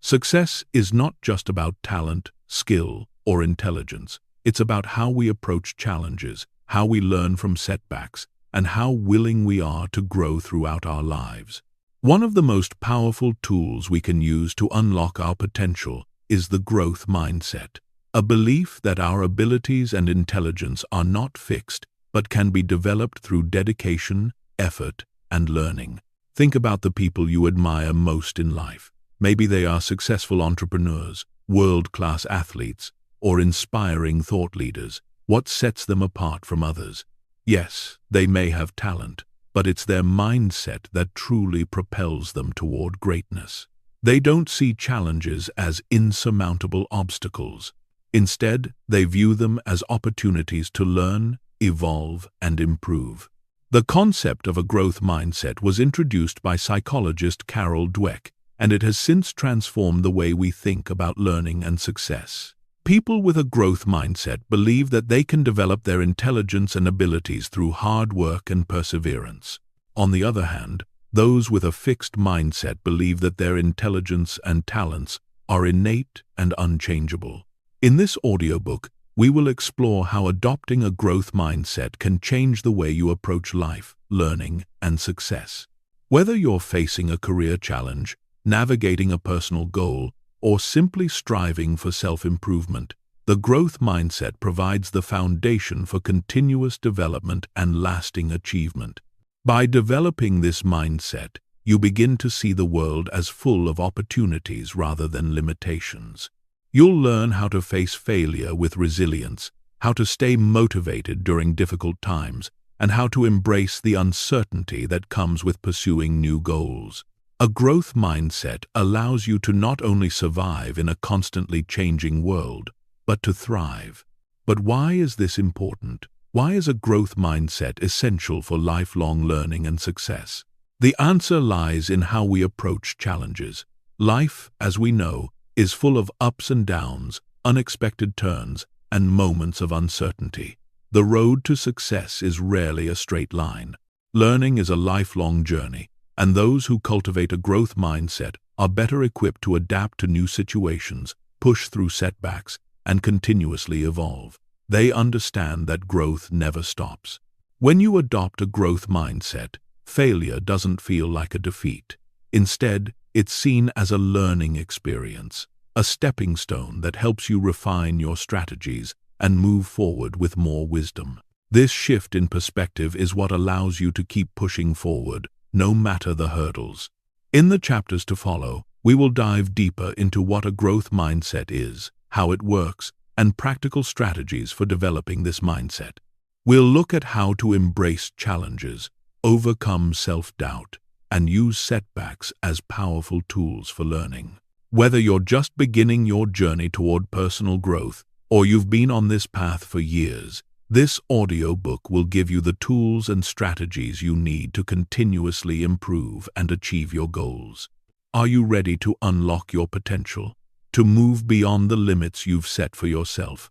Success is not just about talent, skill, or intelligence. It's about how we approach challenges, how we learn from setbacks, and how willing we are to grow throughout our lives. One of the most powerful tools we can use to unlock our potential is the growth mindset, a belief that our abilities and intelligence are not fixed, but can be developed through dedication, effort, and learning. Think about the people you admire most in life. Maybe they are successful entrepreneurs, world-class athletes, or inspiring thought leaders. What sets them apart from others? Yes, they may have talent, but it's their mindset that truly propels them toward greatness. They don't see challenges as insurmountable obstacles. Instead, they view them as opportunities to learn, evolve, and improve. The concept of a growth mindset was introduced by psychologist Carol Dweck, and it has since transformed the way we think about learning and success. People with a growth mindset believe that they can develop their intelligence and abilities through hard work and perseverance. On the other hand, those with a fixed mindset believe that their intelligence and talents are innate and unchangeable. In this audiobook, we will explore how adopting a growth mindset can change the way you approach life, learning, and success. Whether you're facing a career challenge, navigating a personal goal, or simply striving for self-improvement, the growth mindset provides the foundation for continuous development and lasting achievement. By developing this mindset, you begin to see the world as full of opportunities rather than limitations. You'll learn how to face failure with resilience, how to stay motivated during difficult times, and how to embrace the uncertainty that comes with pursuing new goals. A growth mindset allows you to not only survive in a constantly changing world, but to thrive. But why is this important? Why is a growth mindset essential for lifelong learning and success? The answer lies in how we approach challenges. Life, as we know, is full of ups and downs, unexpected turns, and moments of uncertainty. The road to success is rarely a straight line. Learning is a lifelong journey, and those who cultivate a growth mindset are better equipped to adapt to new situations, push through setbacks, and continuously evolve. They understand that growth never stops. When you adopt a growth mindset, failure doesn't feel like a defeat. Instead, it's seen as a learning experience, a stepping stone that helps you refine your strategies and move forward with more wisdom. This shift in perspective is what allows you to keep pushing forward, no matter the hurdles. In the chapters to follow, we will dive deeper into what a growth mindset is, how it works, and practical strategies for developing this mindset. We'll look at how to embrace challenges, overcome self-doubt, and use setbacks as powerful tools for learning. Whether you're just beginning your journey toward personal growth, or you've been on this path for years, this audiobook will give you the tools and strategies you need to continuously improve and achieve your goals. Are you ready to unlock your potential, to move beyond the limits you've set for yourself?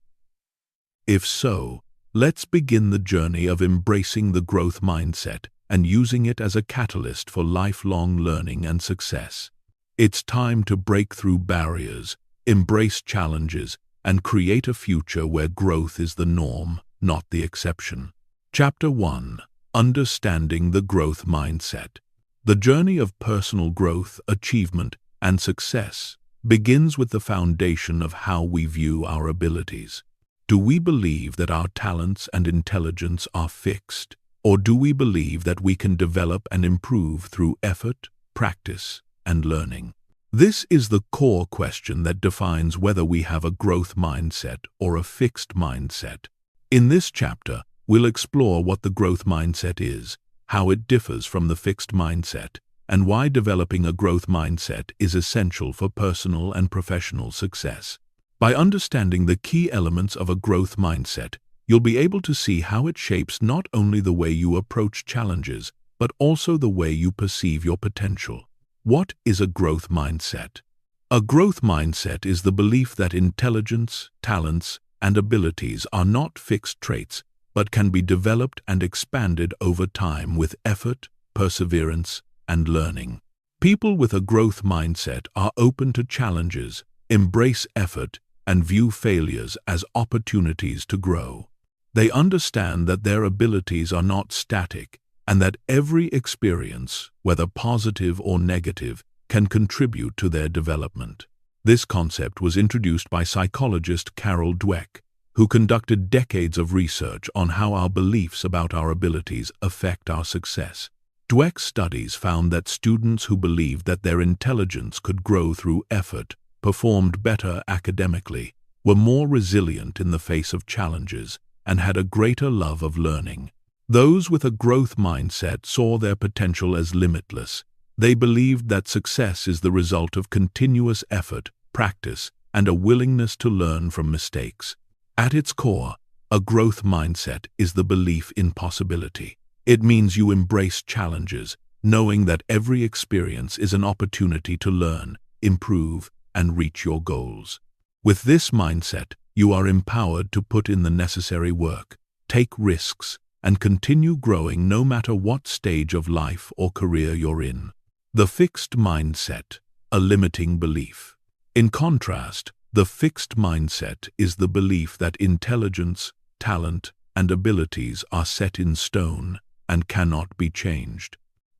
If so, let's begin the journey of embracing the growth mindset and using it as a catalyst for lifelong learning and success. It's time to break through barriers, embrace challenges, and create a future where growth is the norm, not the exception. Chapter 1. Understanding the Growth Mindset. The journey of personal growth, achievement, and success begins with the foundation of how we view our abilities. Do we believe that our talents and intelligence are fixed, or do we believe that we can develop and improve through effort, practice, and learning? This is the core question that defines whether we have a growth mindset or a fixed mindset. In this chapter, we'll explore what the growth mindset is, how it differs from the fixed mindset, and why developing a growth mindset is essential for personal and professional success. By understanding the key elements of a growth mindset, you'll be able to see how it shapes not only the way you approach challenges, but also the way you perceive your potential. What is a growth mindset? A growth mindset is the belief that intelligence, talents, and abilities are not fixed traits, but can be developed and expanded over time with effort, perseverance, and learning. People with a growth mindset are open to challenges, embrace effort, and view failures as opportunities to grow. They understand that their abilities are not static and that every experience, whether positive or negative, can contribute to their development. This concept was introduced by psychologist Carol Dweck, who conducted decades of research on how our beliefs about our abilities affect our success. Dweck's studies found that students who believed that their intelligence could grow through effort performed better academically, were more resilient in the face of challenges, and had a greater love of learning. Those with a growth mindset saw their potential as limitless. They believed that success is the result of continuous effort, practice, and a willingness to learn from mistakes. At its core, a growth mindset is the belief in possibility. It means you embrace challenges, knowing that every experience is an opportunity to learn, improve, and reach your goals. With this mindset, you are empowered to put in the necessary work, take risks, and continue growing no matter what stage of life or career you're in. The fixed mindset, a limiting belief. In contrast, the fixed mindset is the belief that intelligence, talent, and abilities are set in stone and cannot be changed.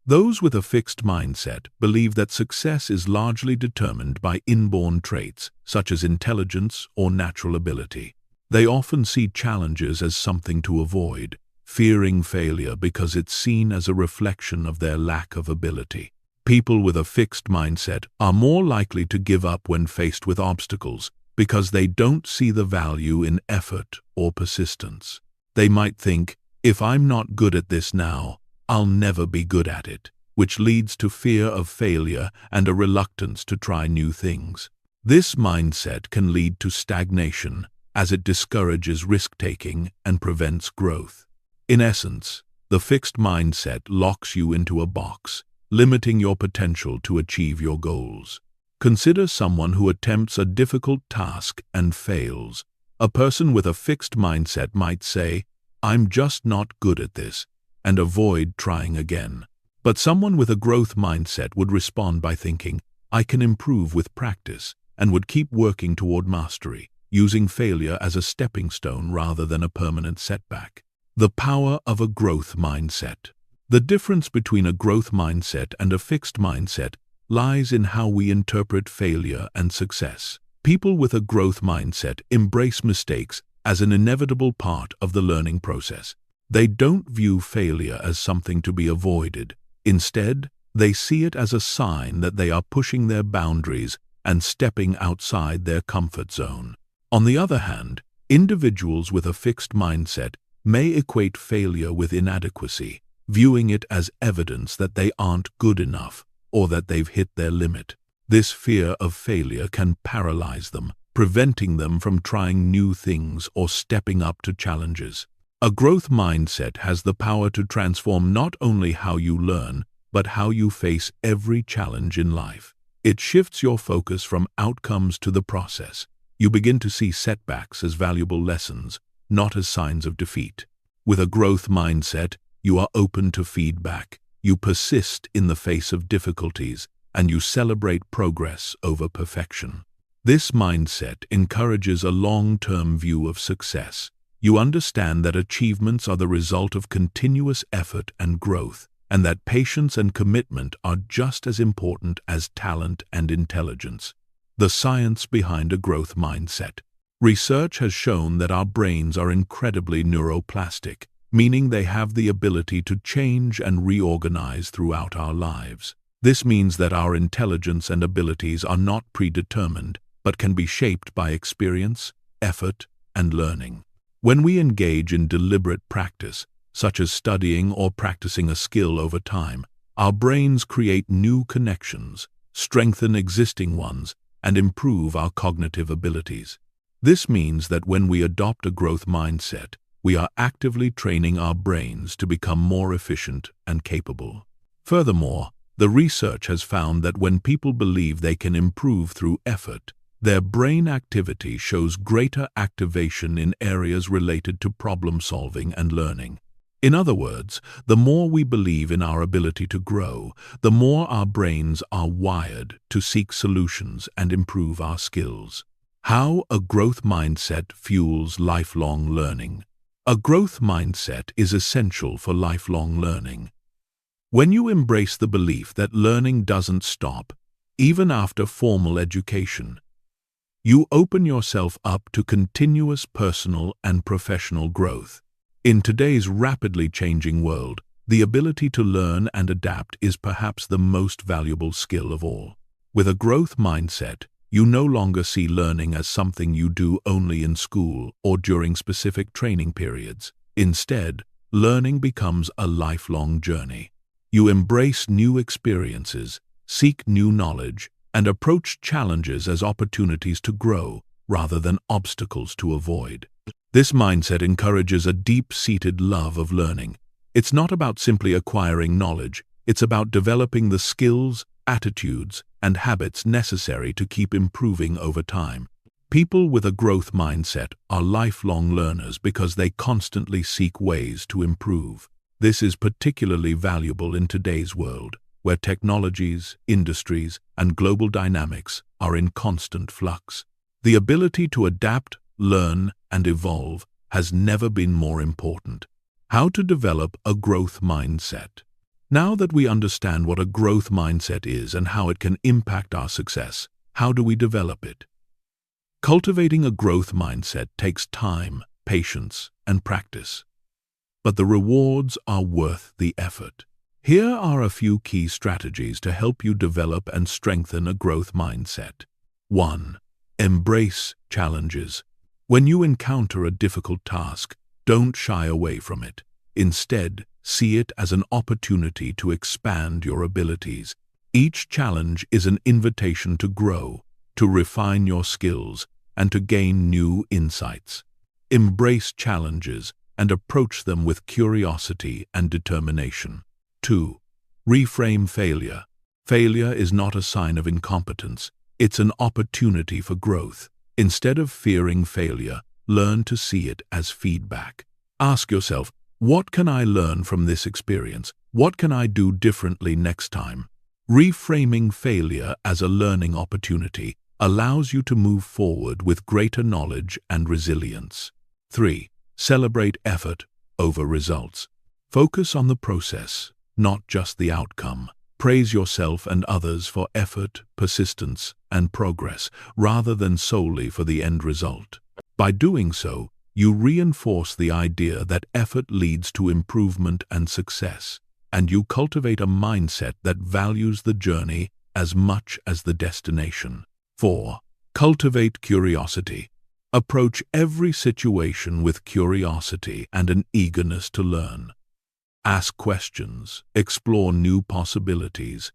Those with a fixed mindset believe that success is largely determined by inborn traits, such as intelligence or natural ability. They often see challenges as something to avoid, fearing failure because it's seen as a reflection of their lack of ability. People with a fixed mindset are more likely to give up when faced with obstacles because they don't see the value in effort or persistence. They might think, if I'm not good at this now, I'll never be good at it, which leads to fear of failure and a reluctance to try new things. This mindset can lead to stagnation, as it discourages risk-taking and prevents growth. In essence, the fixed mindset locks you into a box, limiting your potential to achieve your goals. Consider someone who attempts a difficult task and fails. A person with a fixed mindset might say, "I'm just not good at this," and avoid trying again. But someone with a growth mindset would respond by thinking, "I can improve with practice," and would keep working toward mastery, using failure as a stepping stone rather than a permanent setback. The power of a growth mindset. The difference between a growth mindset and a fixed mindset lies in how we interpret failure and success. People with a growth mindset embrace mistakes as an inevitable part of the learning process. They don't view failure as something to be avoided. Instead, they see it as a sign that they are pushing their boundaries and stepping outside their comfort zone. On the other hand, individuals with a fixed mindset may equate failure with inadequacy, viewing it as evidence that they aren't good enough or that they've hit their limit. This fear of failure can paralyze them, preventing them from trying new things or stepping up to challenges. A growth mindset has the power to transform not only how you learn, but how you face every challenge in life. It shifts your focus from outcomes to the process. You begin to see setbacks as valuable lessons, not as signs of defeat. With a growth mindset, you are open to feedback. You persist in the face of difficulties, and you celebrate progress over perfection. This mindset encourages a long-term view of success. You understand that achievements are the result of continuous effort and growth, and that patience and commitment are just as important as talent and intelligence. The science behind a growth mindset. Research has shown that our brains are incredibly neuroplastic, meaning they have the ability to change and reorganize throughout our lives. This means that our intelligence and abilities are not predetermined, but can be shaped by experience, effort, and learning. When we engage in deliberate practice, such as studying or practicing a skill over time, our brains create new connections, strengthen existing ones, and improve our cognitive abilities. This means that when we adopt a growth mindset, we are actively training our brains to become more efficient and capable. Furthermore, the research has found that when people believe they can improve through effort, their brain activity shows greater activation in areas related to problem solving and learning. In other words, the more we believe in our ability to grow, the more our brains are wired to seek solutions and improve our skills. How a growth mindset fuels lifelong learning. A growth mindset is essential for lifelong learning. When you embrace the belief that learning doesn't stop, even after formal education, you open yourself up to continuous personal and professional growth. In today's rapidly changing world, the ability to learn and adapt is perhaps the most valuable skill of all. With a growth mindset, you no longer see learning as something you do only in school or during specific training periods. Instead, learning becomes a lifelong journey. You embrace new experiences, seek new knowledge, and approach challenges as opportunities to grow rather than obstacles to avoid. This mindset encourages a deep-seated love of learning. It's not about simply acquiring knowledge, it's about developing the skills, attitudes, and habits necessary to keep improving over time. People with a growth mindset are lifelong learners because they constantly seek ways to improve. This is particularly valuable in today's world, where technologies, industries, and global dynamics are in constant flux. The ability to adapt, learn, and evolve has never been more important. How to develop a growth mindset. Now that we understand what a growth mindset is and how it can impact our success, how do we develop it? Cultivating a growth mindset takes time, patience, and practice. But the rewards are worth the effort. Here are a few key strategies to help you develop and strengthen a growth mindset. 1. Embrace challenges. When you encounter a difficult task, don't shy away from it. Instead, see it as an opportunity to expand your abilities. Each challenge is an invitation to grow, to refine your skills, and to gain new insights. Embrace challenges and approach them with curiosity and determination. 2. Reframe failure. Failure is not a sign of incompetence. It's an opportunity for growth. Instead of fearing failure, learn to see it as feedback. Ask yourself, what can I learn from this experience? What can I do differently next time? Reframing failure as a learning opportunity allows you to move forward with greater knowledge and resilience. 3. Celebrate effort over results. Focus on the process, not just the outcome. Praise yourself and others for effort, persistence, and progress, rather than solely for the end result. By doing so, you reinforce the idea that effort leads to improvement and success, and you cultivate a mindset that values the journey as much as the destination. 4. Cultivate curiosity. Approach every situation with curiosity and an eagerness to learn. Ask questions, explore new possibilities,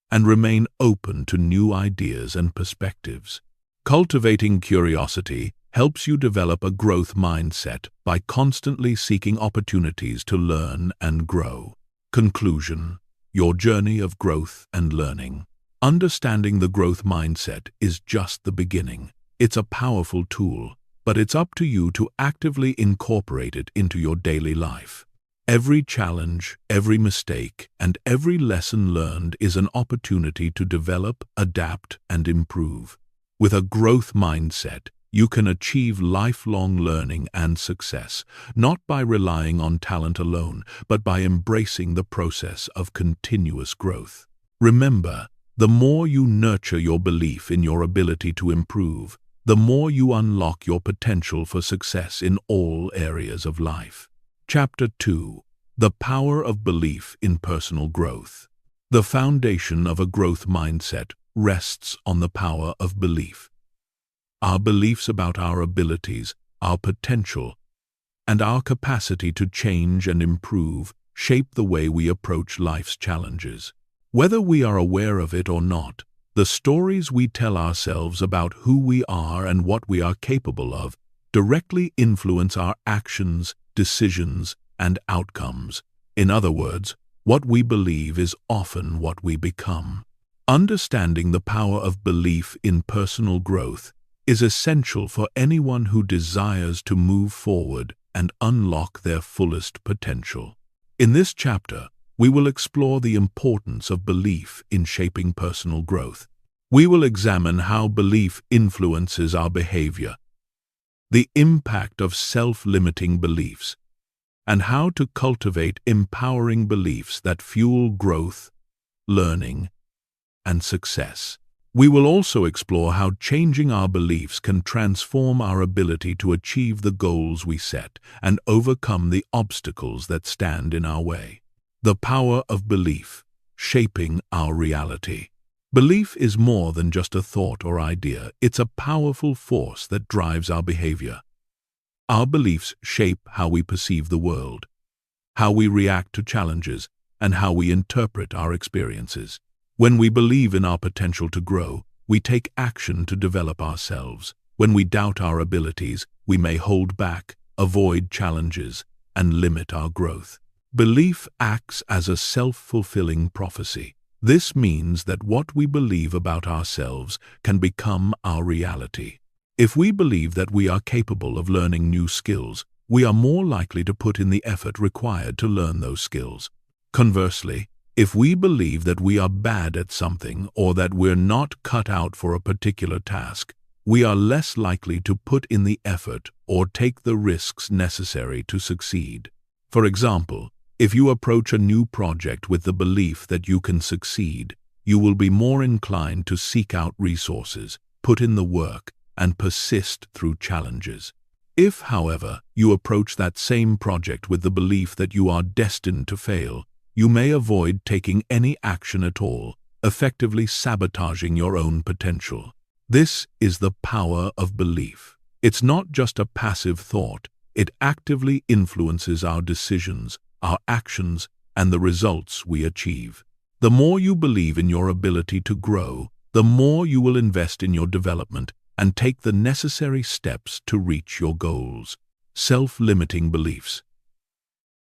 and remain open to new ideas and perspectives. Cultivating curiosity helps you develop a growth mindset by constantly seeking opportunities to learn and grow. Conclusion: your journey of growth and learning. Understanding the growth mindset is just the beginning. It's a powerful tool, but it's up to you to actively incorporate it into your daily life. Every challenge, every mistake, and every lesson learned is an opportunity to develop, adapt, and improve. With a growth mindset, you can achieve lifelong learning and success, not by relying on talent alone, but by embracing the process of continuous growth. Remember, the more you nurture your belief in your ability to improve, the more you unlock your potential for success in all areas of life. Chapter 2. The Power of Belief in Personal Growth. The foundation of a growth mindset rests on the power of belief. Our beliefs about our abilities, our potential, and our capacity to change and improve shape the way we approach life's challenges. Whether we are aware of it or not, the stories we tell ourselves about who we are and what we are capable of directly influence our actions, decisions, and outcomes. In other words, what we believe is often what we become. Understanding the power of belief in personal growth is essential for anyone who desires to move forward and unlock their fullest potential. In this chapter, we will explore the importance of belief in shaping personal growth. We will examine how belief influences our behavior, the impact of self-limiting beliefs, and how to cultivate empowering beliefs that fuel growth, learning, and success. We will also explore how changing our beliefs can transform our ability to achieve the goals we set and overcome the obstacles that stand in our way. The power of belief, shaping our reality. Belief is more than just a thought or idea. It's a powerful force that drives our behavior. Our beliefs shape how we perceive the world, how we react to challenges, and how we interpret our experiences. When we believe in our potential to grow, we take action to develop ourselves. When we doubt our abilities, we may hold back, avoid challenges, and limit our growth. Belief acts as a self-fulfilling prophecy. This means that what we believe about ourselves can become our reality. If we believe that we are capable of learning new skills, we are more likely to put in the effort required to learn those skills. Conversely, if we believe that we are bad at something or that we're not cut out for a particular task, we are less likely to put in the effort or take the risks necessary to succeed. For example, if you approach a new project with the belief that you can succeed, you will be more inclined to seek out resources, put in the work, and persist through challenges. If, however, you approach that same project with the belief that you are destined to fail, you may avoid taking any action at all, effectively sabotaging your own potential. This is the power of belief. It's not just a passive thought. It actively influences our decisions, our actions, and the results we achieve. The more you believe in your ability to grow, the more you will invest in your development and take the necessary steps to reach your goals. Self-limiting beliefs.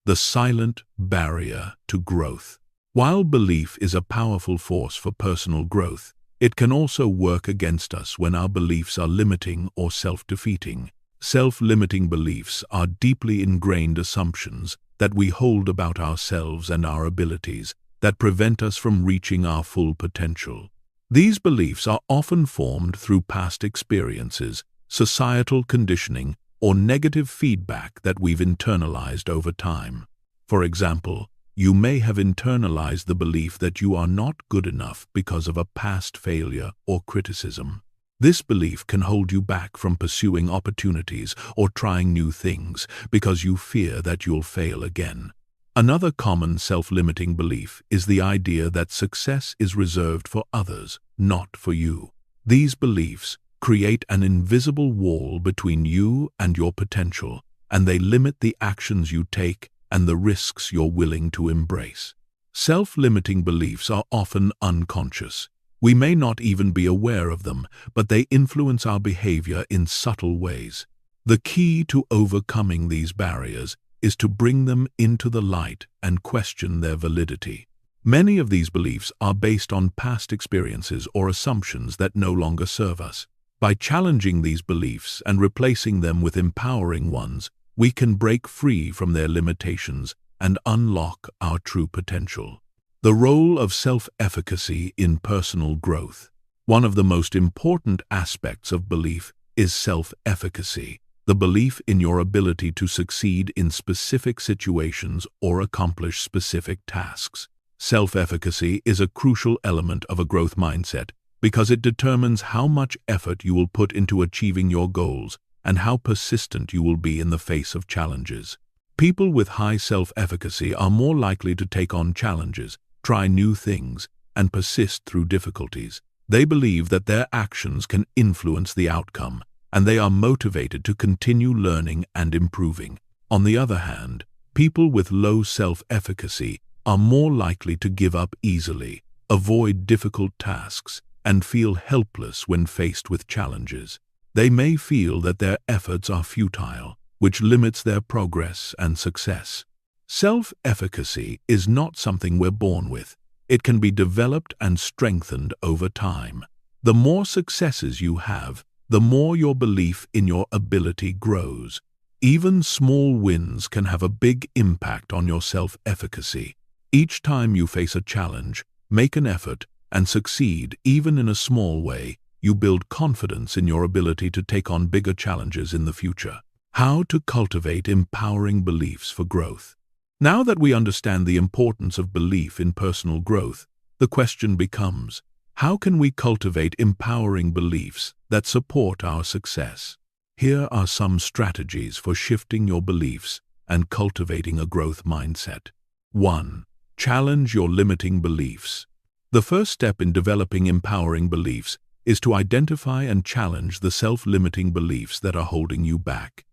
The silent barrier to growth. While belief is a powerful force for personal growth, it can also work against us when our beliefs are limiting or self-defeating. Self-limiting beliefs are deeply ingrained assumptions that we hold about ourselves and our abilities that prevent us from reaching our full potential. These beliefs are often formed through past experiences, societal conditioning, or negative feedback that we've internalized over time. For example, you may have internalized the belief that you are not good enough because of a past failure or criticism. This belief can hold you back from pursuing opportunities or trying new things because you fear that you'll fail again. Another common self-limiting belief is the idea that success is reserved for others, not for you. These beliefs create an invisible wall between you and your potential, and they limit the actions you take and the risks you're willing to embrace. Self-limiting beliefs are often unconscious. We may not even be aware of them, but they influence our behavior in subtle ways. The key to overcoming these barriers is to bring them into the light and question their validity. Many of these beliefs are based on past experiences or assumptions that no longer serve us. By challenging these beliefs and replacing them with empowering ones, we can break free from their limitations and unlock our true potential. The role of self-efficacy in personal growth. One of the most important aspects of belief is self-efficacy, the belief in your ability to succeed in specific situations or accomplish specific tasks. Self-efficacy is a crucial element of a growth mindset because it determines how much effort you will put into achieving your goals and how persistent you will be in the face of challenges. People with high self-efficacy are more likely to take on challenges, try new things, and persist through difficulties. They believe that their actions can influence the outcome, and they are motivated to continue learning and improving. On the other hand, people with low self-efficacy are more likely to give up easily, avoid difficult tasks, and feel helpless when faced with challenges. They may feel that their efforts are futile, which limits their progress and success. Self-efficacy is not something we're born with. It can be developed and strengthened over time. The more successes you have, the more your belief in your ability grows. Even small wins can have a big impact on your self-efficacy. Each time you face a challenge, make an effort, and succeed even in a small way, you build confidence in your ability to take on bigger challenges in the future. How to cultivate empowering beliefs for growth. Now that we understand the importance of belief in personal growth, the question becomes, how can we cultivate empowering beliefs that support our success? Here are some strategies for shifting your beliefs and cultivating a growth mindset. 1. Challenge your limiting beliefs. The first step in developing empowering beliefs is to identify and challenge the self-limiting beliefs that are holding you back.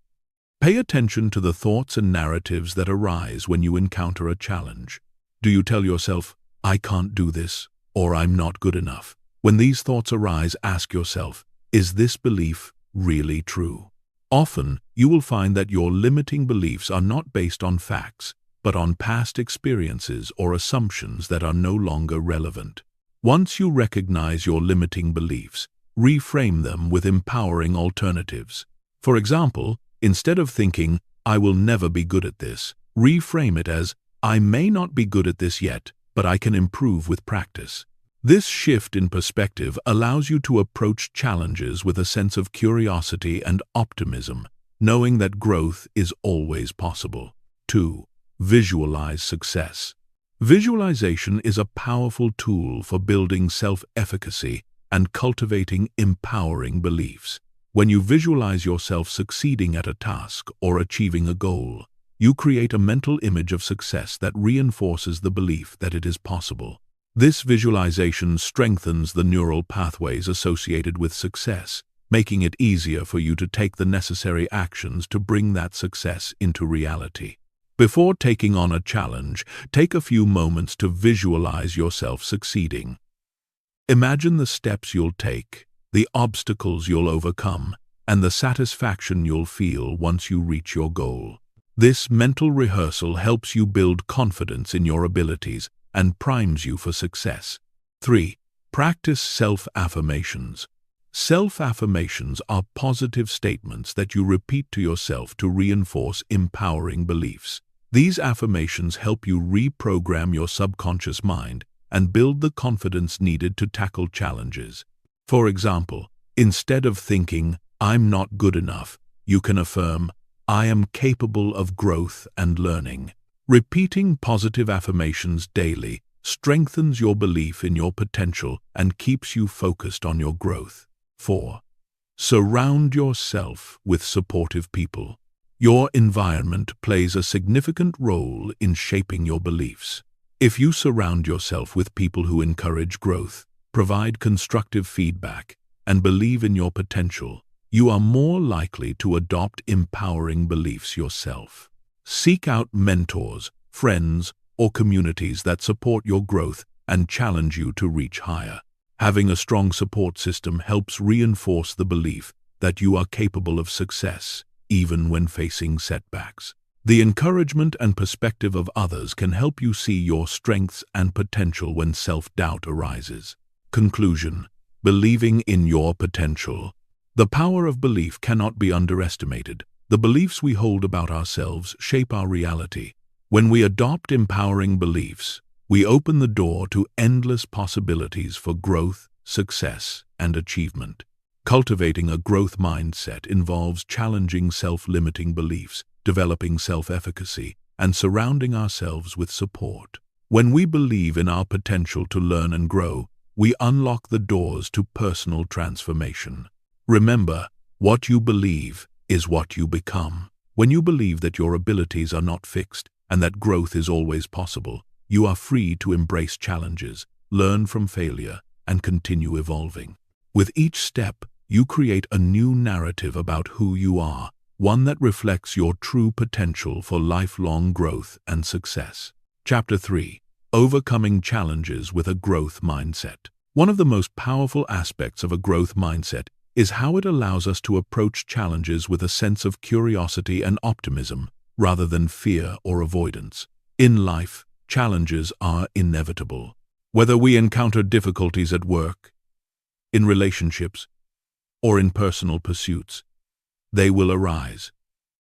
Pay attention to the thoughts and narratives that arise when you encounter a challenge. Do you tell yourself, "I can't do this," or "I'm not good enough"? When these thoughts arise, ask yourself, is this belief really true? Often, you will find that your limiting beliefs are not based on facts, but on past experiences or assumptions that are no longer relevant. Once you recognize your limiting beliefs, reframe them with empowering alternatives. For example, instead of thinking, "I will never be good at this," reframe it as, "I may not be good at this yet, but I can improve with practice." This shift in perspective allows you to approach challenges with a sense of curiosity and optimism, knowing that growth is always possible. 2. Visualize success. Visualization is a powerful tool for building self-efficacy and cultivating empowering beliefs. When you visualize yourself succeeding at a task or achieving a goal, you create a mental image of success that reinforces the belief that it is possible. This visualization strengthens the neural pathways associated with success, making it easier for you to take the necessary actions to bring that success into reality. Before taking on a challenge, take a few moments to visualize yourself succeeding. Imagine the steps you'll take, the obstacles you'll overcome, and the satisfaction you'll feel once you reach your goal. This mental rehearsal helps you build confidence in your abilities and primes you for success. 3. Practice self-affirmations. Self-affirmations are positive statements that you repeat to yourself to reinforce empowering beliefs. These affirmations help you reprogram your subconscious mind and build the confidence needed to tackle challenges. For example, instead of thinking, "I'm not good enough," you can affirm, "I am capable of growth and learning." Repeating positive affirmations daily strengthens your belief in your potential and keeps you focused on your growth. 4. Surround yourself with supportive people. Your environment plays a significant role in shaping your beliefs. If you surround yourself with people who encourage growth, provide constructive feedback, and believe in your potential, you are more likely to adopt empowering beliefs yourself. Seek out mentors, friends, or communities that support your growth and challenge you to reach higher. Having a strong support system helps reinforce the belief that you are capable of success, even when facing setbacks. The encouragement and perspective of others can help you see your strengths and potential when self-doubt arises. Conclusion: believing in your potential. The power of belief cannot be underestimated. The beliefs we hold about ourselves shape our reality. When we adopt empowering beliefs, we open the door to endless possibilities for growth, success, and achievement. Cultivating a growth mindset involves challenging self-limiting beliefs, developing self-efficacy, and surrounding ourselves with support. When we believe in our potential to learn and grow, we unlock the doors to personal transformation. Remember, what you believe is what you become. When you believe that your abilities are not fixed and that growth is always possible, you are free to embrace challenges, learn from failure, and continue evolving. With each step, you create a new narrative about who you are, one that reflects your true potential for lifelong growth and success. Chapter 3. Overcoming challenges with a growth mindset. One of the most powerful aspects of a growth mindset is how it allows us to approach challenges with a sense of curiosity and optimism, rather than fear or avoidance. In life, challenges are inevitable. Whether we encounter difficulties at work, in relationships, or in personal pursuits, they will arise.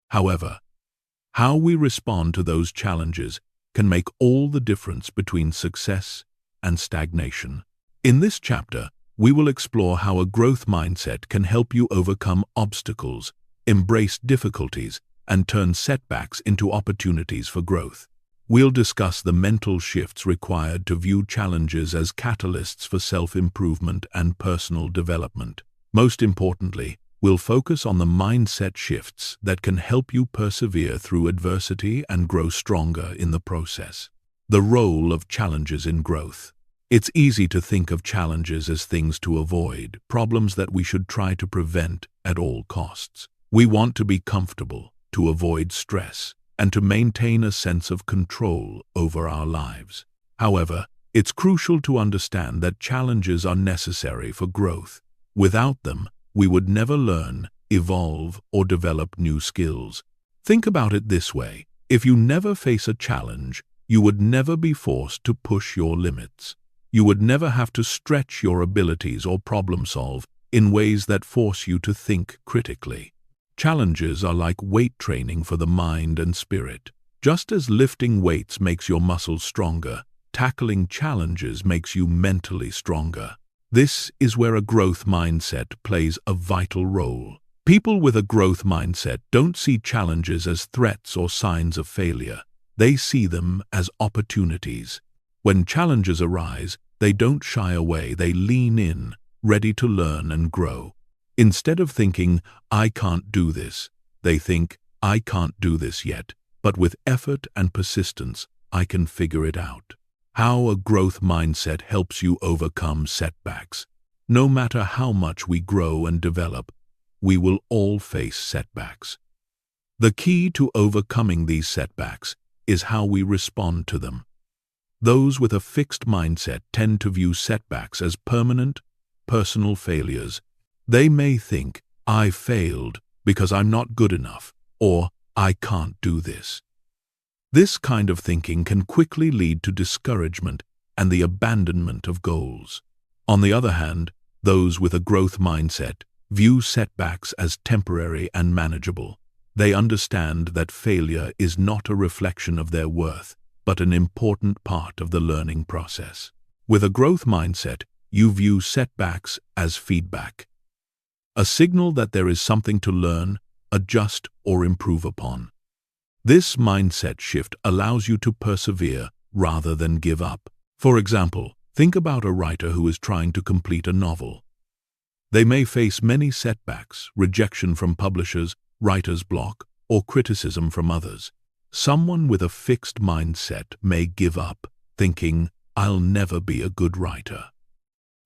However, how we respond to those challenges can make all the difference between success and stagnation. In this chapter, we will explore how a growth mindset can help you overcome obstacles, embrace difficulties, and turn setbacks into opportunities for growth. We'll discuss the mental shifts required to view challenges as catalysts for self-improvement and personal development. Most importantly, we'll focus on the mindset shifts that can help you persevere through adversity and grow stronger in the process. The role of challenges in growth. It's easy to think of challenges as things to avoid, problems that we should try to prevent at all costs. We want to be comfortable, to avoid stress, and to maintain a sense of control over our lives. However, it's crucial to understand that challenges are necessary for growth. Without them, we would never learn, evolve, or develop new skills. Think about it this way: if you never face a challenge, you would never be forced to push your limits. You would never have to stretch your abilities or problem solve in ways that force you to think critically. Challenges are like weight training for the mind and spirit. Just as lifting weights makes your muscles stronger, tackling challenges makes you mentally stronger. This is where a growth mindset plays a vital role. People with a growth mindset don't see challenges as threats or signs of failure. They see them as opportunities. When challenges arise, they don't shy away, they lean in, ready to learn and grow. Instead of thinking, "I can't do this," they think, "I can't do this yet, but with effort and persistence, I can figure it out." How a growth mindset helps you overcome setbacks. No matter how much we grow and develop, we will all face setbacks. The key to overcoming these setbacks is how we respond to them. Those with a fixed mindset tend to view setbacks as permanent, personal failures. They may think, "I failed because I'm not good enough," or "I can't do this." This kind of thinking can quickly lead to discouragement and the abandonment of goals. On the other hand, those with a growth mindset view setbacks as temporary and manageable. They understand that failure is not a reflection of their worth, but an important part of the learning process. With a growth mindset, you view setbacks as feedback, a signal that there is something to learn, adjust, or improve upon. This mindset shift allows you to persevere rather than give up. For example, think about a writer who is trying to complete a novel. They may face many setbacks, rejection from publishers, writer's block, or criticism from others. Someone with a fixed mindset may give up, thinking, "I'll never be a good writer."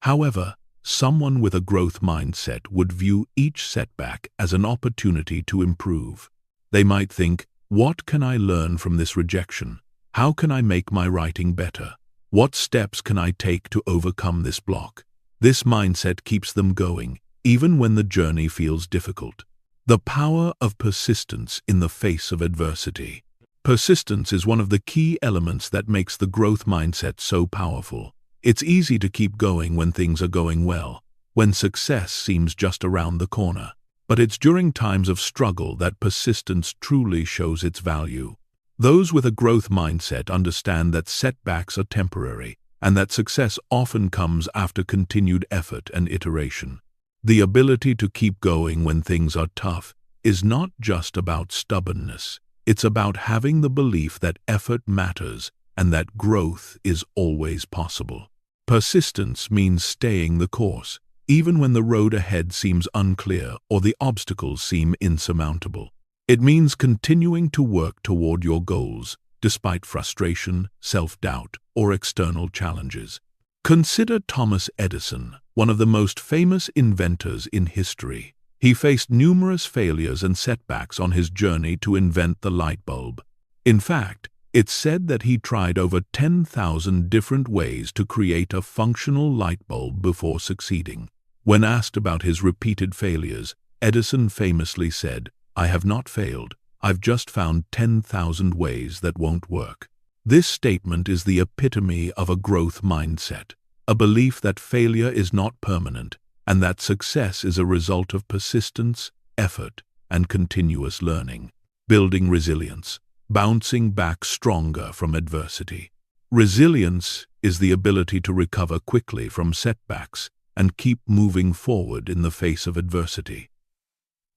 However, someone with a growth mindset would view each setback as an opportunity to improve. They might think, "What can I learn from this rejection? How can I make my writing better? What steps can I take to overcome this block?" This mindset keeps them going, even when the journey feels difficult. The power of persistence in the face of adversity. Persistence is one of the key elements that makes the growth mindset so powerful. It's easy to keep going when things are going well, when success seems just around the corner. But it's during times of struggle that persistence truly shows its value. Those with a growth mindset understand that setbacks are temporary and that success often comes after continued effort and iteration. The ability to keep going when things are tough is not just about stubbornness. It's about having the belief that effort matters and that growth is always possible. Persistence means staying the course, even when the road ahead seems unclear or the obstacles seem insurmountable. It means continuing to work toward your goals, despite frustration, self-doubt, or external challenges. Consider Thomas Edison, one of the most famous inventors in history. He faced numerous failures and setbacks on his journey to invent the light bulb. In fact, it's said that he tried over 10,000 different ways to create a functional light bulb before succeeding. When asked about his repeated failures, Edison famously said, "I have not failed. I've just found 10,000 ways that won't work." This statement is the epitome of a growth mindset, a belief that failure is not permanent and that success is a result of persistence, effort, and continuous learning. Building resilience, bouncing back stronger from adversity. Resilience is the ability to recover quickly from setbacks and keep moving forward in the face of adversity.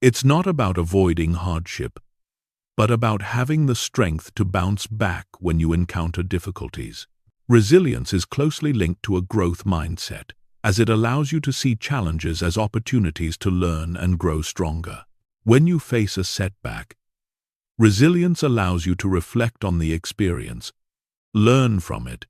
It's not about avoiding hardship, but about having the strength to bounce back when you encounter difficulties. Resilience is closely linked to a growth mindset, as it allows you to see challenges as opportunities to learn and grow stronger. When you face a setback, resilience allows you to reflect on the experience, learn from it,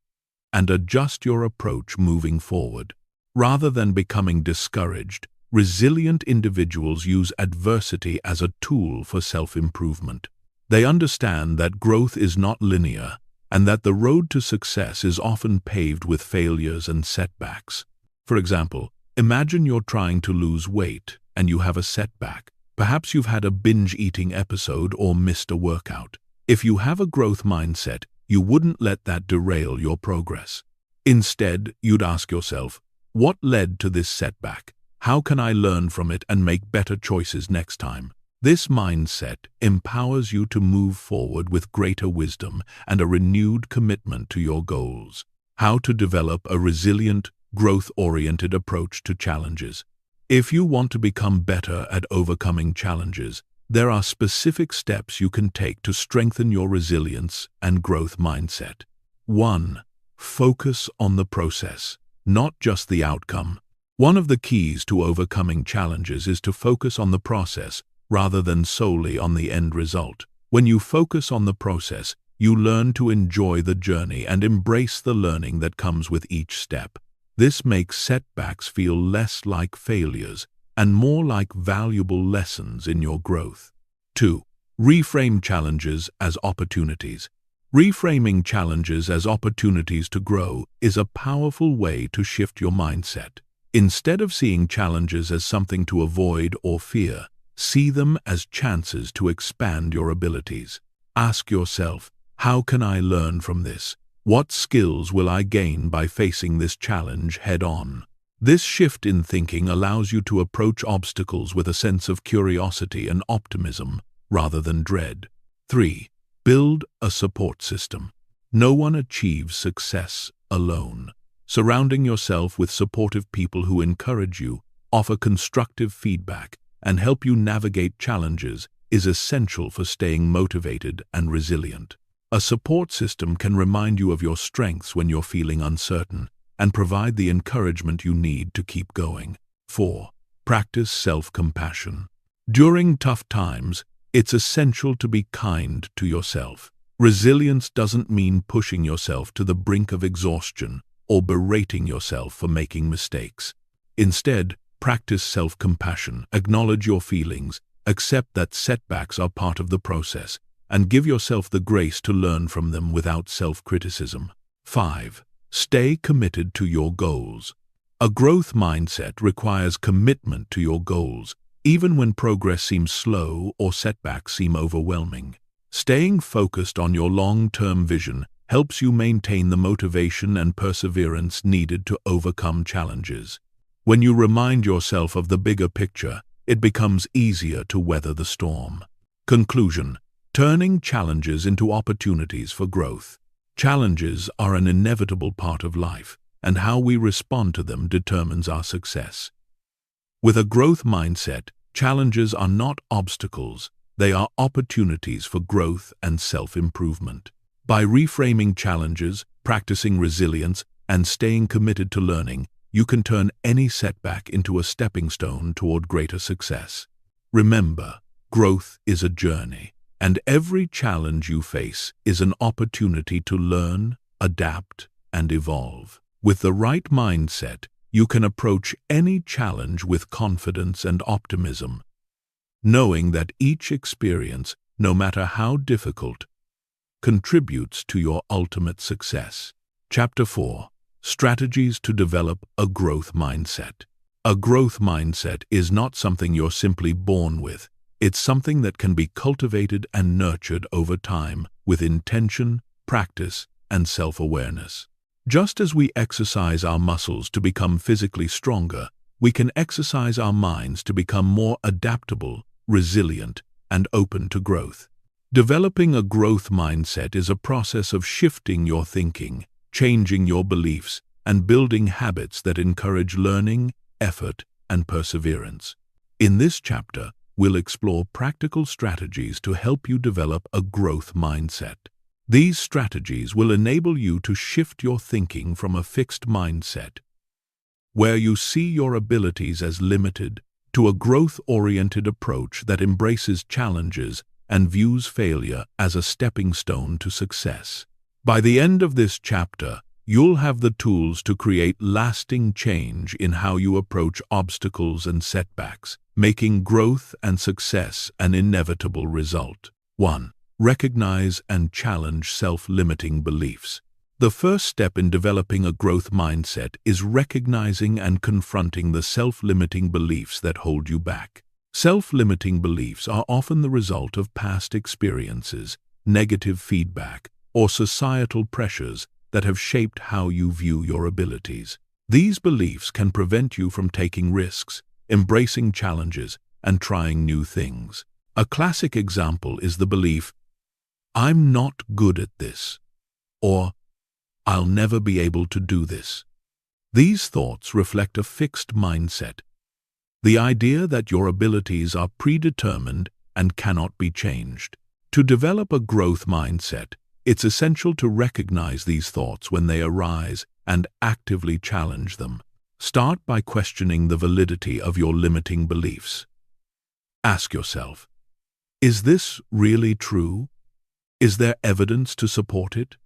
and adjust your approach moving forward. Rather than becoming discouraged, resilient individuals use adversity as a tool for self-improvement. They understand that growth is not linear and that the road to success is often paved with failures and setbacks. For example, imagine you're trying to lose weight and you have a setback. Perhaps you've had a binge-eating episode or missed a workout. If you have a growth mindset, you wouldn't let that derail your progress. Instead, you'd ask yourself, what led to this setback? How can I learn from it and make better choices next time? This mindset empowers you to move forward with greater wisdom and a renewed commitment to your goals. How to develop a resilient, growth-oriented approach to challenges. If you want to become better at overcoming challenges, there are specific steps you can take to strengthen your resilience and growth mindset. 1. Focus on the process, not just the outcome. One of the keys to overcoming challenges is to focus on the process rather than solely on the end result. When you focus on the process, you learn to enjoy the journey and embrace the learning that comes with each step. This makes setbacks feel less like failures and more like valuable lessons in your growth. 2. Reframe challenges as opportunities. Reframing challenges as opportunities to grow is a powerful way to shift your mindset. Instead of seeing challenges as something to avoid or fear, see them as chances to expand your abilities. Ask yourself, how can I learn from this? What skills will I gain by facing this challenge head-on? This shift in thinking allows you to approach obstacles with a sense of curiosity and optimism rather than dread. 3. Build a support system. No one achieves success alone. Surrounding yourself with supportive people who encourage you, offer constructive feedback, and help you navigate challenges is essential for staying motivated and resilient. A support system can remind you of your strengths when you're feeling uncertain and provide the encouragement you need to keep going. 4. Practice self-compassion. During tough times, it's essential to be kind to yourself. Resilience doesn't mean pushing yourself to the brink of exhaustion or berating yourself for making mistakes. Instead, practice self-compassion, acknowledge your feelings, accept that setbacks are part of the process, and give yourself the grace to learn from them without self-criticism. 5. Stay committed to your goals. A growth mindset requires commitment to your goals, even when progress seems slow or setbacks seem overwhelming. Staying focused on your long-term vision helps you maintain the motivation and perseverance needed to overcome challenges. When you remind yourself of the bigger picture, it becomes easier to weather the storm. Conclusion: turning challenges into opportunities for growth. Challenges are an inevitable part of life, and how we respond to them determines our success. With a growth mindset, challenges are not obstacles, they are opportunities for growth and self-improvement. By reframing challenges, practicing resilience, and staying committed to learning, you can turn any setback into a stepping stone toward greater success. Remember, growth is a journey, and every challenge you face is an opportunity to learn, adapt, and evolve. With the right mindset, you can approach any challenge with confidence and optimism, knowing that each experience, no matter how difficult, contributes to your ultimate success. Chapter 4. Strategies to develop a growth mindset. A growth mindset is not something you're simply born with. It's something that can be cultivated and nurtured over time with intention, practice, and self-awareness. Just as we exercise our muscles to become physically stronger, we can exercise our minds to become more adaptable, resilient, and open to growth. Developing a growth mindset is a process of shifting your thinking, changing your beliefs, and building habits that encourage learning, effort, and perseverance. In this chapter, we'll explore practical strategies to help you develop a growth mindset. These strategies will enable you to shift your thinking from a fixed mindset, where you see your abilities as limited, to a growth-oriented approach that embraces challenges and views failure as a stepping stone to success. By the end of this chapter, you'll have the tools to create lasting change in how you approach obstacles and setbacks, making growth and success an inevitable result. 1. Recognize and challenge self-limiting beliefs. The first step in developing a growth mindset is recognizing and confronting the self-limiting beliefs that hold you back. Self-limiting beliefs are often the result of past experiences, negative feedback, or societal pressures that have shaped how you view your abilities. These beliefs can prevent you from taking risks, embracing challenges, and trying new things. A classic example is the belief, "I'm not good at this," or "I'll never be able to do this." These thoughts reflect a fixed mindset, the idea that your abilities are predetermined and cannot be changed. To develop a growth mindset, it's essential to recognize these thoughts when they arise and actively challenge them. Start by questioning the validity of your limiting beliefs. Ask yourself, is this really true? Is there evidence to support it?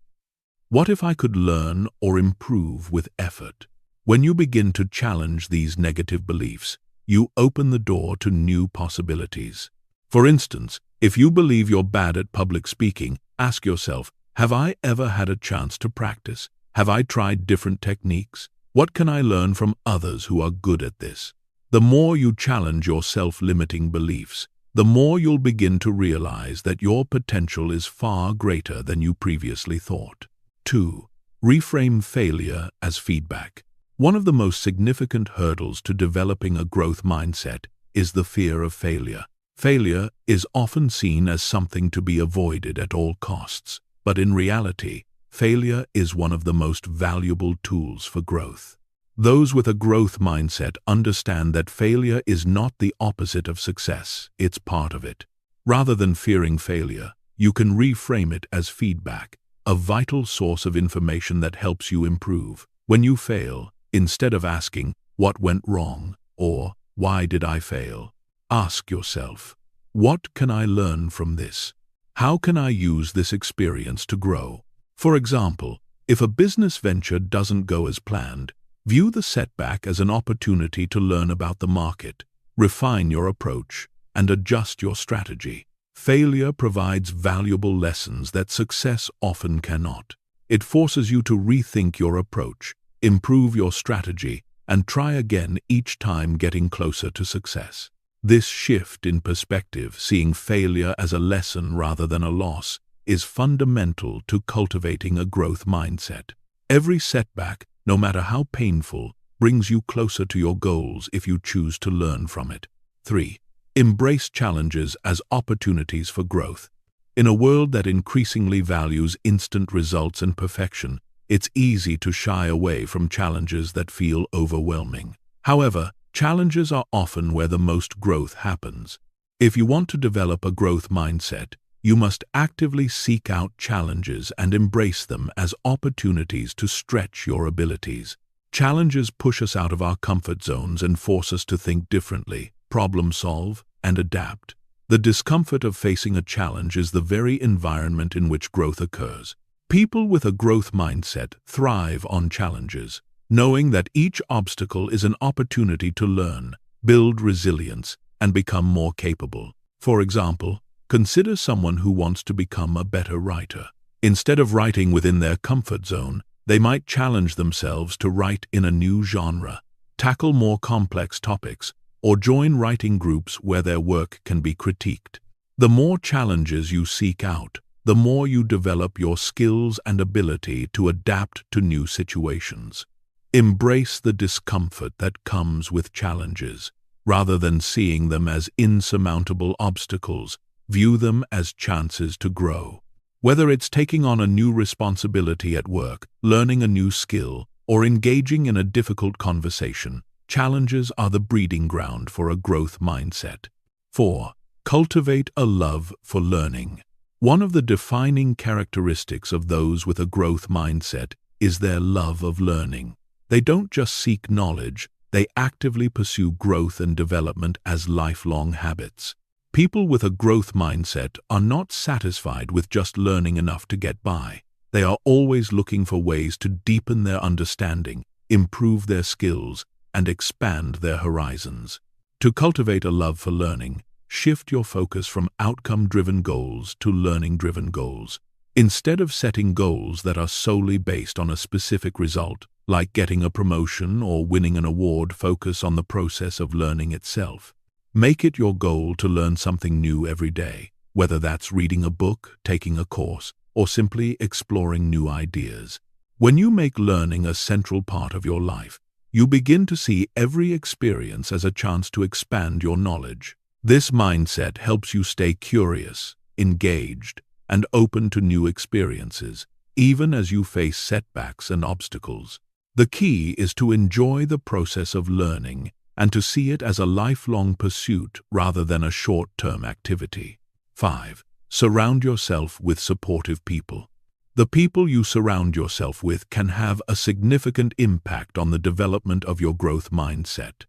What if I could learn or improve with effort? When you begin to challenge these negative beliefs, you open the door to new possibilities. For instance, if you believe you're bad at public speaking, ask yourself, have I ever had a chance to practice? Have I tried different techniques? What can I learn from others who are good at this? The more you challenge your self-limiting beliefs, the more you'll begin to realize that your potential is far greater than you previously thought. 2. Reframe failure as feedback. One of the most significant hurdles to developing a growth mindset is the fear of failure. Failure is often seen as something to be avoided at all costs, but in reality, failure is one of the most valuable tools for growth. Those with a growth mindset understand that failure is not the opposite of success, it's part of it. Rather than fearing failure, you can reframe it as feedback, a vital source of information that helps you improve. When you fail, instead of asking, "What went wrong?" or "Why did I fail?" ask yourself, "What can I learn from this? How can I use this experience to grow?" For example, if a business venture doesn't go as planned, view the setback as an opportunity to learn about the market, refine your approach, and adjust your strategy. Failure provides valuable lessons that success often cannot. It forces you to rethink your approach, improve your strategy, and try again each time, getting closer to success. This shift in perspective, seeing failure as a lesson rather than a loss, is fundamental to cultivating a growth mindset. Every setback, no matter how painful, brings you closer to your goals if you choose to learn from it. 3. Embrace challenges as opportunities for growth. In a world that increasingly values instant results and perfection, it's easy to shy away from challenges that feel overwhelming. However, challenges are often where the most growth happens. If you want to develop a growth mindset, you must actively seek out challenges and embrace them as opportunities to stretch your abilities. Challenges push us out of our comfort zones and force us to think differently, problem solve, and adapt. The discomfort of facing a challenge is the very environment in which growth occurs. People with a growth mindset thrive on challenges, knowing that each obstacle is an opportunity to learn, build resilience, and become more capable. For example, consider someone who wants to become a better writer. Instead of writing within their comfort zone, they might challenge themselves to write in a new genre, tackle more complex topics, or join writing groups where their work can be critiqued. The more challenges you seek out, the more you develop your skills and ability to adapt to new situations. Embrace the discomfort that comes with challenges. Rather than seeing them as insurmountable obstacles, View them as chances to grow. Whether it's taking on a new responsibility at work, learning a new skill, or engaging in a difficult conversation, challenges are the breeding ground for a growth mindset. 4. Cultivate a love for learning. One of the defining characteristics of those with a growth mindset is their love of learning. They don't just seek knowledge, they actively pursue growth and development as lifelong habits. People with a growth mindset are not satisfied with just learning enough to get by. They are always looking for ways to deepen their understanding, improve their skills, and expand their horizons. To cultivate a love for learning, shift your focus from outcome-driven goals to learning-driven goals. Instead of setting goals that are solely based on a specific result, like getting a promotion or winning an award, focus on the process of learning itself. Make it your goal to learn something new every day, whether that's reading a book, taking a course, or simply exploring new ideas. When you make learning a central part of your life, you begin to see every experience as a chance to expand your knowledge. This mindset helps you stay curious, engaged, and open to new experiences, even as you face setbacks and obstacles. The key is to enjoy the process of learning and to see it as a lifelong pursuit rather than a short-term activity. 5. Surround yourself with supportive people. The people you surround yourself with can have a significant impact on the development of your growth mindset.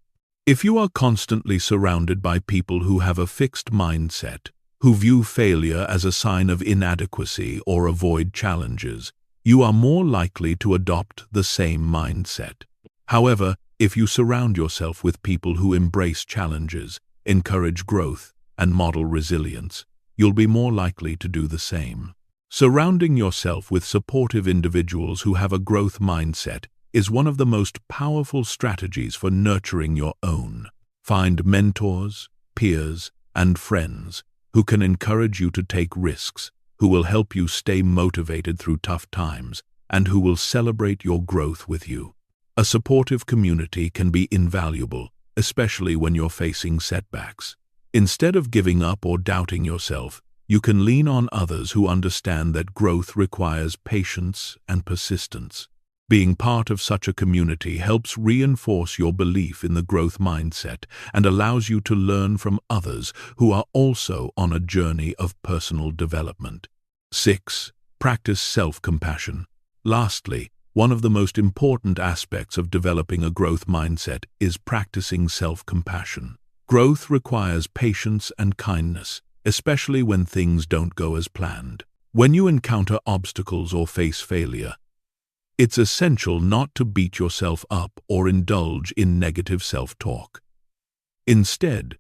If you are constantly surrounded by people who have a fixed mindset, who view failure as a sign of inadequacy or avoid challenges, you are more likely to adopt the same mindset. However, if you surround yourself with people who embrace challenges, encourage growth, and model resilience, you'll be more likely to do the same. Surrounding yourself with supportive individuals who have a growth mindset is one of the most powerful strategies for nurturing your own. Find mentors, peers, and friends who can encourage you to take risks, who will help you stay motivated through tough times, and who will celebrate your growth with you. A supportive community can be invaluable, especially when you're facing setbacks. Instead of giving up or doubting yourself, you can lean on others who understand that growth requires patience and persistence. Being part of such a community helps reinforce your belief in the growth mindset and allows you to learn from others who are also on a journey of personal development. 6. Practice self-compassion. Lastly, one of the most important aspects of developing a growth mindset is practicing self-compassion. Growth requires patience and kindness, especially when things don't go as planned. When you encounter obstacles or face failure, it's essential not to beat yourself up or indulge in negative self-talk. Instead,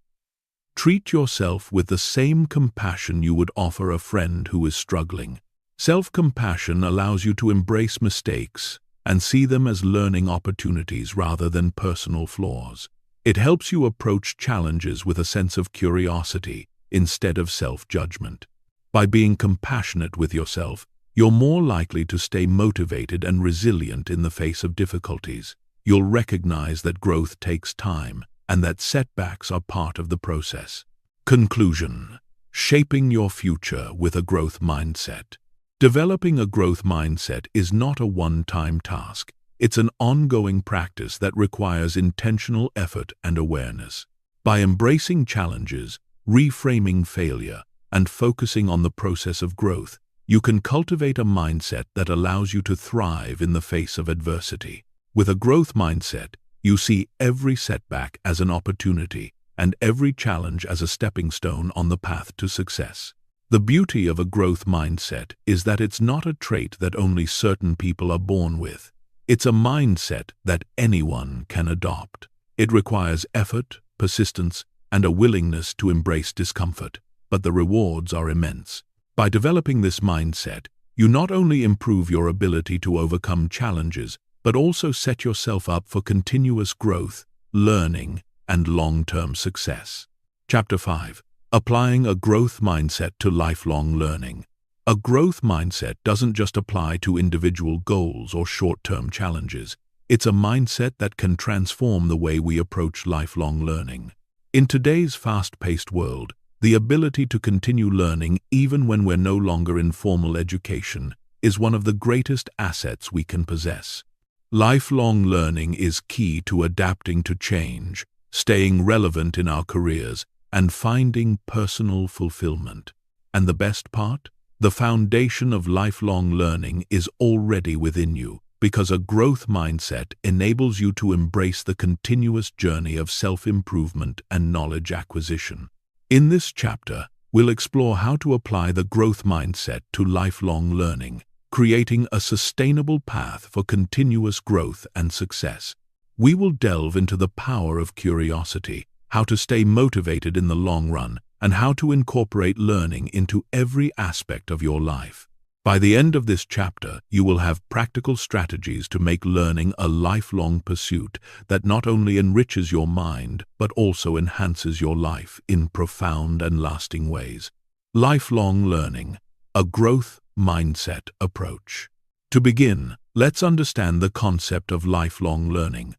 treat yourself with the same compassion you would offer a friend who is struggling. Self-compassion allows you to embrace mistakes and see them as learning opportunities rather than personal flaws. It helps you approach challenges with a sense of curiosity instead of self-judgment. By being compassionate with yourself, you're more likely to stay motivated and resilient in the face of difficulties. You'll recognize that growth takes time and that setbacks are part of the process. Conclusion: shaping your future with a growth mindset. Developing a growth mindset is not a one-time task. It's an ongoing practice that requires intentional effort and awareness. By embracing challenges, reframing failure, and focusing on the process of growth, you can cultivate a mindset that allows you to thrive in the face of adversity. With a growth mindset, you see every setback as an opportunity and every challenge as a stepping stone on the path to success. The beauty of a growth mindset is that it's not a trait that only certain people are born with. It's a mindset that anyone can adopt. It requires effort, persistence, and a willingness to embrace discomfort, but the rewards are immense. By developing this mindset, you not only improve your ability to overcome challenges, but also set yourself up for continuous growth, learning, and long-term success. Chapter 5. Applying a growth mindset to lifelong learning. A growth mindset doesn't just apply to individual goals or short-term challenges. It's a mindset that can transform the way we approach lifelong learning. In today's fast-paced world, The ability to continue learning even when we're no longer in formal education is one of the greatest assets we can possess. Lifelong learning is key to adapting to change, staying relevant in our careers, and finding personal fulfillment. And the best part? The foundation of lifelong learning is already within you, because a growth mindset enables you to embrace the continuous journey of self-improvement and knowledge acquisition. In this chapter, we'll explore how to apply the growth mindset to lifelong learning, creating a sustainable path for continuous growth and success. We will delve into the power of curiosity, how to stay motivated in the long run, and how to incorporate learning into every aspect of your life. By the end of this chapter, you will have practical strategies to make learning a lifelong pursuit that not only enriches your mind, but also enhances your life in profound and lasting ways. Lifelong learning, a growth mindset approach. To begin, let's understand the concept of lifelong learning.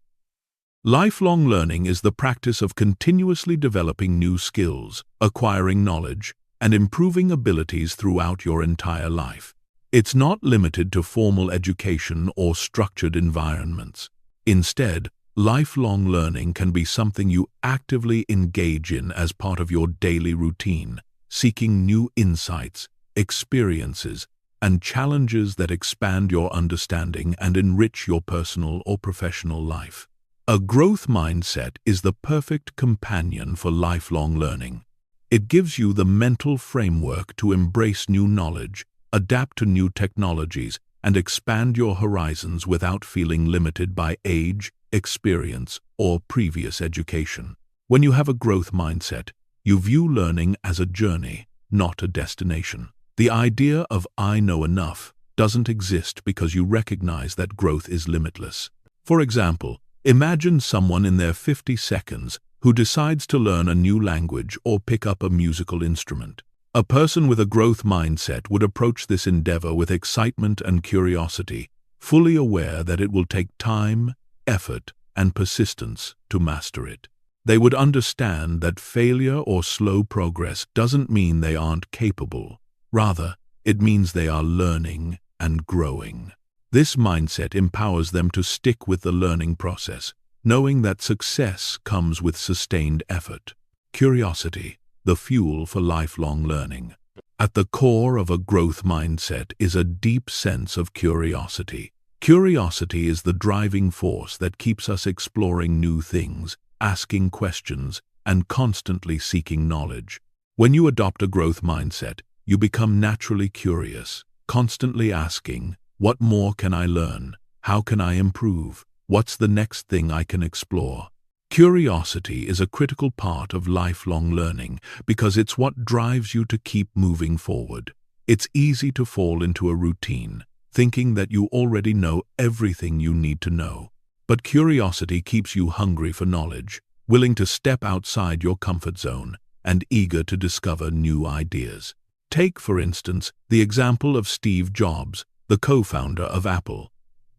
Lifelong learning is the practice of continuously developing new skills, acquiring knowledge, and improving abilities throughout your entire life. It's not limited to formal education or structured environments. Instead, lifelong learning can be something you actively engage in as part of your daily routine, seeking new insights, experiences, and challenges that expand your understanding and enrich your personal or professional life. A growth mindset is the perfect companion for lifelong learning. It gives you the mental framework to embrace new knowledge, adapt to new technologies, and expand your horizons without feeling limited by age, experience, or previous education. When you have a growth mindset, you view learning as a journey, not a destination. The idea of "I know enough" doesn't exist because you recognize that growth is limitless. For example, imagine someone in their 50s who decides to learn a new language or pick up a musical instrument. A person with a growth mindset would approach this endeavor with excitement and curiosity, fully aware that it will take time, effort, and persistence to master it. They would understand that failure or slow progress doesn't mean they aren't capable. Rather, it means they are learning and growing. This mindset empowers them to stick with the learning process, knowing that success comes with sustained effort. Curiosity, the fuel for lifelong learning. At the core of a growth mindset is a deep sense of curiosity. Curiosity is the driving force that keeps us exploring new things, asking questions, and constantly seeking knowledge. When you adopt a growth mindset, you become naturally curious, constantly asking, "What more can I learn? How can I improve? What's the next thing I can explore?" Curiosity is a critical part of lifelong learning because it's what drives you to keep moving forward. It's easy to fall into a routine, thinking that you already know everything you need to know. But curiosity keeps you hungry for knowledge, willing to step outside your comfort zone, and eager to discover new ideas. Take, for instance, the example of Steve Jobs, the co-founder of Apple.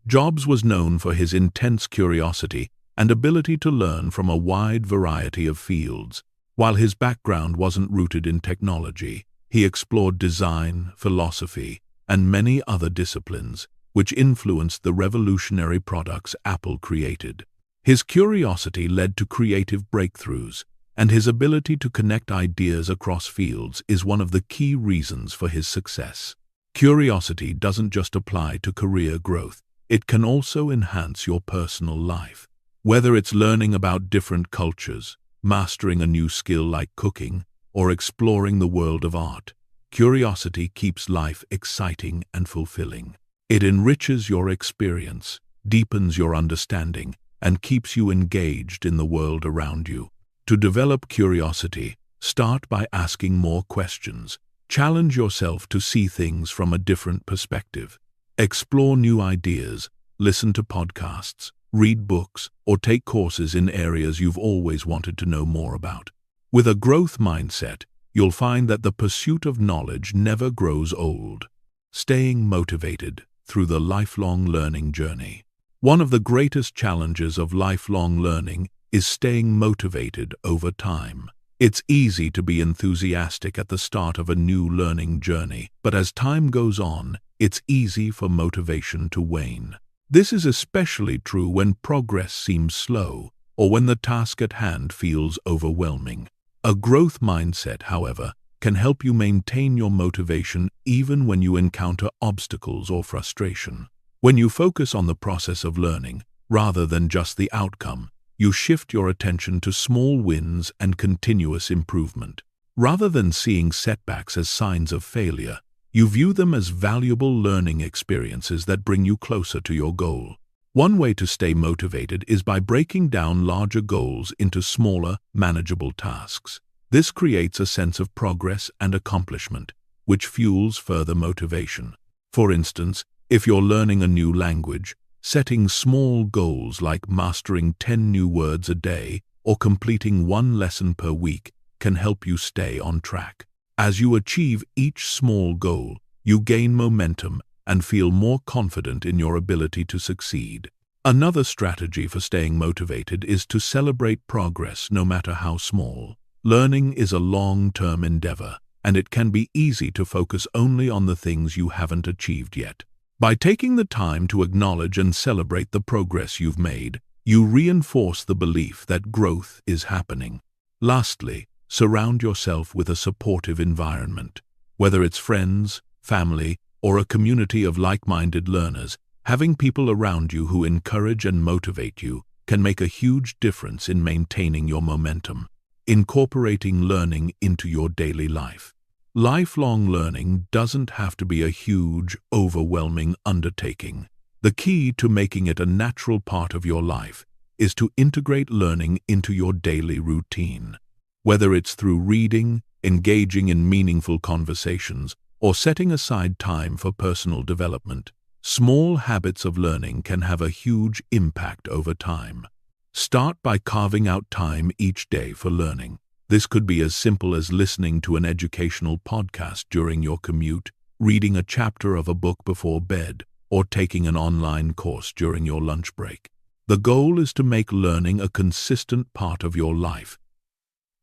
Jobs was known for his intense curiosity and ability to learn from a wide variety of fields. While his background wasn't rooted in technology, he explored design, philosophy, and many other disciplines, which influenced the revolutionary products Apple created. His curiosity led to creative breakthroughs, and his ability to connect ideas across fields is one of the key reasons for his success. Curiosity doesn't just apply to career growth, it can also enhance your personal life. Whether it's learning about different cultures, mastering a new skill like cooking, or exploring the world of art, curiosity keeps life exciting and fulfilling. It enriches your experience, deepens your understanding, and keeps you engaged in the world around you. To develop curiosity, start by asking more questions. Challenge yourself to see things from a different perspective. Explore new ideas, listen to podcasts, read books, or take courses in areas you've always wanted to know more about. With a growth mindset, you'll find that the pursuit of knowledge never grows old. Staying motivated through the lifelong learning journey. One of the greatest challenges of lifelong learning is staying motivated over time. It's easy to be enthusiastic at the start of a new learning journey, but as time goes on, it's easy for motivation to wane. This is especially true when progress seems slow or when the task at hand feels overwhelming. A growth mindset, however, can help you maintain your motivation even when you encounter obstacles or frustration. When you focus on the process of learning, rather than just the outcome, you shift your attention to small wins and continuous improvement. Rather than seeing setbacks as signs of failure, you view them as valuable learning experiences that bring you closer to your goal. One way to stay motivated is by breaking down larger goals into smaller, manageable tasks. This creates a sense of progress and accomplishment, which fuels further motivation. For instance, if you're learning a new language, setting small goals like mastering 10 new words a day or completing one lesson per week can help you stay on track. As you achieve each small goal, you gain momentum and feel more confident in your ability to succeed. Another strategy for staying motivated is to celebrate progress no matter how small. Learning is a long-term endeavor, and it can be easy to focus only on the things you haven't achieved yet. By taking the time to acknowledge and celebrate the progress you've made, you reinforce the belief that growth is happening. Lastly, surround yourself with a supportive environment. Whether it's friends, family, or a community of like-minded learners, having people around you who encourage and motivate you can make a huge difference in maintaining your momentum. Incorporating learning into your daily life. Lifelong learning doesn't have to be a huge, overwhelming undertaking. The key to making it a natural part of your life is to integrate learning into your daily routine. Whether it's through reading, engaging in meaningful conversations, or setting aside time for personal development, small habits of learning can have a huge impact over time. Start by carving out time each day for learning. This could be as simple as listening to an educational podcast during your commute, reading a chapter of a book before bed, or taking an online course during your lunch break. The goal is to make learning a consistent part of your life,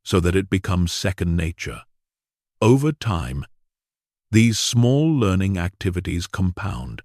so that it becomes second nature. Over time, these small learning activities compound,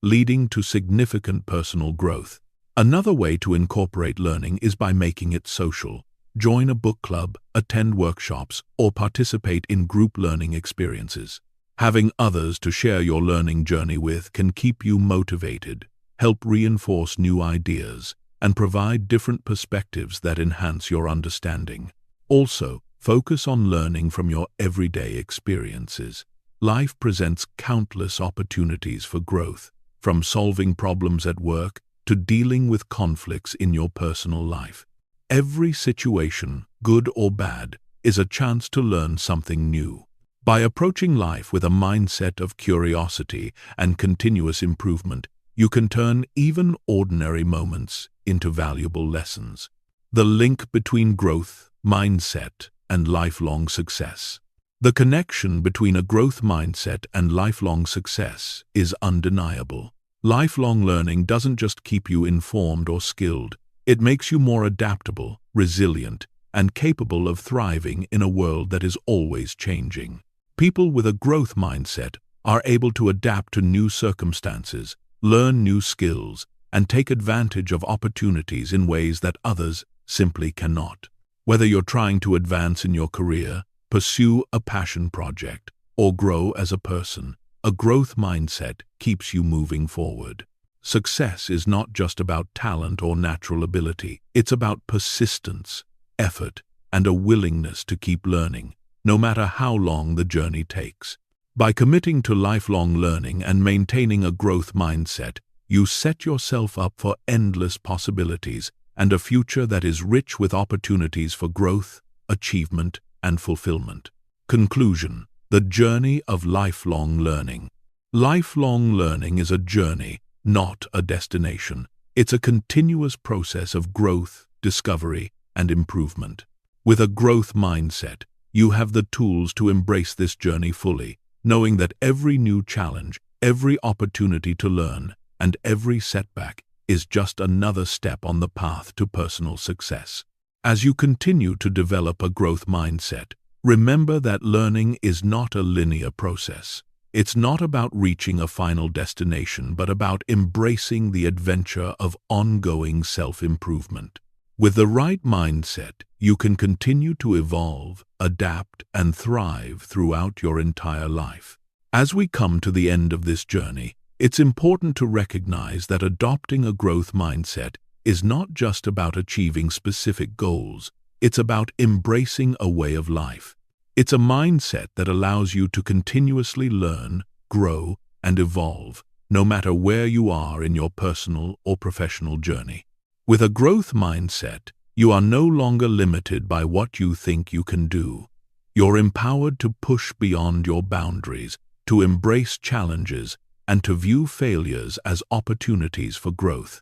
leading to significant personal growth. Another way to incorporate learning is by making it social. Join a book club, attend workshops, or participate in group learning experiences. Having others to share your learning journey with can keep you motivated, help reinforce new ideas, and provide different perspectives that enhance your understanding. Also, focus on learning from your everyday experiences. Life presents countless opportunities for growth, from solving problems at work to dealing with conflicts in your personal life. Every situation, good or bad, is a chance to learn something new. By approaching life with a mindset of curiosity and continuous improvement, you can turn even ordinary moments into valuable lessons. The link between growth, mindset, and lifelong success. The connection between a growth mindset and lifelong success is undeniable. Lifelong learning doesn't just keep you informed or skilled, it makes you more adaptable, resilient, and capable of thriving in a world that is always changing. People with a growth mindset are able to adapt to new circumstances, learn new skills, and take advantage of opportunities in ways that others simply cannot. Whether you're trying to advance in your career, pursue a passion project, or grow as a person, a growth mindset keeps you moving forward. Success is not just about talent or natural ability. It's about persistence, effort, and a willingness to keep learning, no matter how long the journey takes. By committing to lifelong learning and maintaining a growth mindset, you set yourself up for endless possibilities and a future that is rich with opportunities for growth, achievement, and fulfillment. Conclusion: the journey of lifelong learning. Lifelong learning is a journey, not a destination. It's a continuous process of growth, discovery, and improvement. With a growth mindset, you have the tools to embrace this journey fully, knowing that every new challenge, every opportunity to learn, and every setback is just another step on the path to personal success. As you continue to develop a growth mindset, remember that learning is not a linear process. It's not about reaching a final destination, but about embracing the adventure of ongoing self-improvement. With the right mindset, you can continue to evolve, adapt, and thrive throughout your entire life. As we come to the end of this journey, it's important to recognize that adopting a growth mindset is not just about achieving specific goals, it's about embracing a way of life. It's a mindset that allows you to continuously learn, grow, and evolve, no matter where you are in your personal or professional journey. With a growth mindset, you are no longer limited by what you think you can do. You're empowered to push beyond your boundaries, to embrace challenges, and to view failures as opportunities for growth.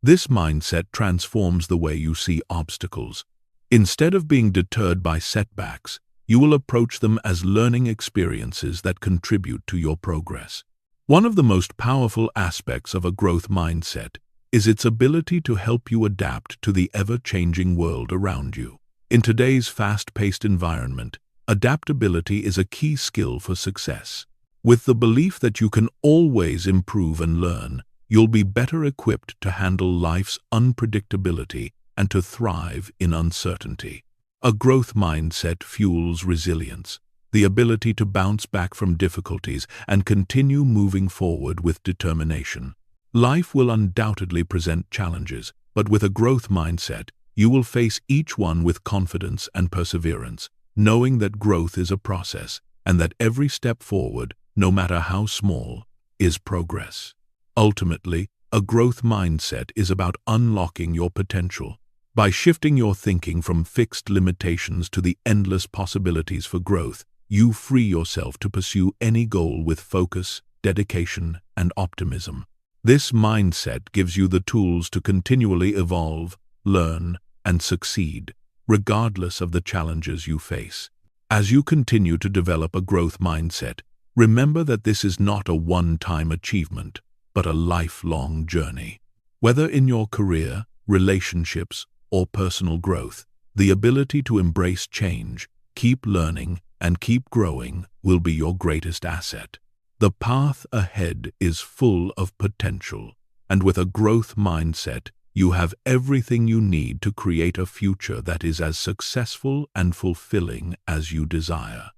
This mindset transforms the way you see obstacles. Instead of being deterred by setbacks, you will approach them as learning experiences that contribute to your progress. One of the most powerful aspects of a growth mindset is its ability to help you adapt to the ever-changing world around you. In today's fast-paced environment, adaptability is a key skill for success. With the belief that you can always improve and learn, you'll be better equipped to handle life's unpredictability and to thrive in uncertainty. A growth mindset fuels resilience, the ability to bounce back from difficulties and continue moving forward with determination. Life will undoubtedly present challenges, but with a growth mindset, you will face each one with confidence and perseverance, knowing that growth is a process and that every step forward, no matter how small, is progress. Ultimately, a growth mindset is about unlocking your potential. By shifting your thinking from fixed limitations to the endless possibilities for growth, you free yourself to pursue any goal with focus, dedication, and optimism. This mindset gives you the tools to continually evolve, learn, and succeed, regardless of the challenges you face. As you continue to develop a growth mindset, remember that this is not a one-time achievement, but a lifelong journey. Whether in your career, relationships, or personal growth, the ability to embrace change, keep learning, and keep growing will be your greatest asset. The path ahead is full of potential, and with a growth mindset, you have everything you need to create a future that is as successful and fulfilling as you desire.